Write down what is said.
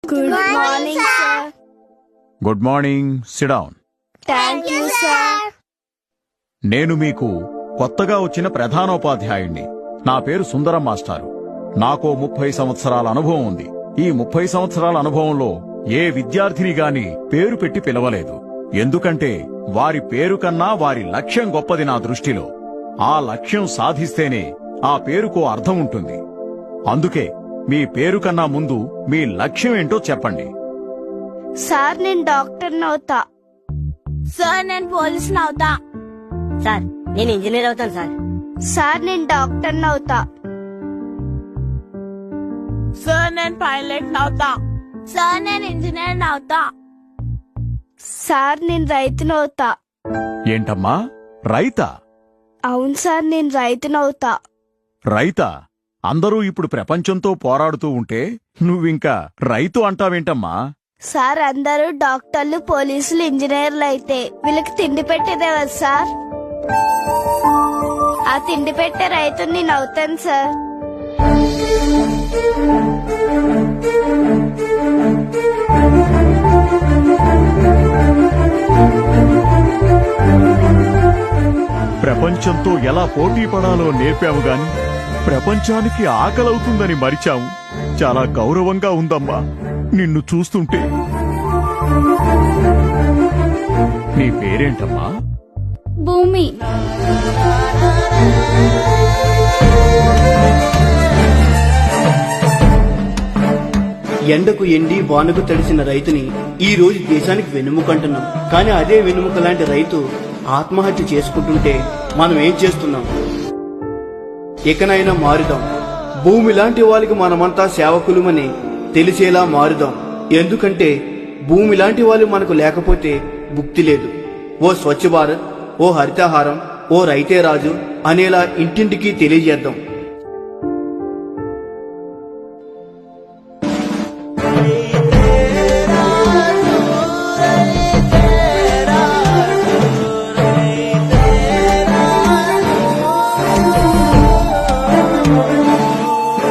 Good morning, sir. Good morning, SIT down. Thank you, sir. నేను మీకు కొత్తగా వచ్చిన ప్రధానోపాధ్యాయుణ్ణి. నా పేరు సుందరం మాస్టారు. నాకో 30 సంవత్సరాల అనుభవం ఉంది. ఈ 30 సంవత్సరాల అనుభవంలో ఏ విద్యార్థిని గాని పేరు పెట్టి పిలవలేదు. ఎందుకంటే వారి పేరు కన్నా వారి లక్ష్యం గొప్పది నా దృష్టిలో. ఆ లక్ష్యం సాధిస్తేనే ఆ పేరుకో అర్థం ఉంటుంది. అందుకే మీ పేరు కన్నా ముందు మీ లక్ష్యం ఏంటో చెప్పండి. సార్ నేను డాక్టర్ అవుతా. సార్ నేను పోలీస్ అవుతా. సార్ నేను ఇంజనీర్ అవుతాను సార్. సార్ నేను డాక్టర్ అవుతా. సార్ నేను పైలట్ అవుతా. సార్ నేను ఇంజనీర్ అవుతా. సార్ నేను రైతునవుతా. ఏంటమ్మా, రైతా? అవును సార్, నేను రైతునవుతా. రైతా? అందరూ ఇప్పుడు ప్రపంచంతో పోరాడుతూ ఉంటే నువ్వింకా రైతు అంటావేంటమ్మా? సార్ అందరూ డాక్టర్లు, పోలీసులు, ఇంజనీర్లు అయితే వీళ్ళకి తిండి పెట్టేదేవారు సార్. ఆ తిండి పెట్టే రైతుని నేను అవుతాను సార్. ప్రపంచంతో ఎలా పోటీ పడాలో నేర్పాము గాని ప్రపంచానికి ఆకలవుతుందని మరిచాము. చాలా గౌరవంగా ఉందమ్మా నిన్ను చూస్తుంటే. నీ పేరేంటమ్మా? భూమి. ఎండకు ఎండి వానకు తడిసిన రైతుని ఈ రోజు దేశానికి వెన్నెముకంటున్నాం. కానీ అదే వెన్నెముక లాంటి రైతు ఆత్మహత్య చేసుకుంటుంటే మనం ఏం చేస్తున్నాం? ఇకనైనా మారుదాం. భూమి లాంటి వాళ్ళకి మనమంతా సేవకులమని తెలిసేలా మారుదాం. ఎందుకంటే భూమి లాంటి వాళ్ళు మనకు లేకపోతే భుక్తి లేదు. ఓ స్వచ్ఛ భారత్, ఓ హరితహారం, ఓ రైతే రాజు అనేలా ఇంటింటికి తెలియజేద్దాం.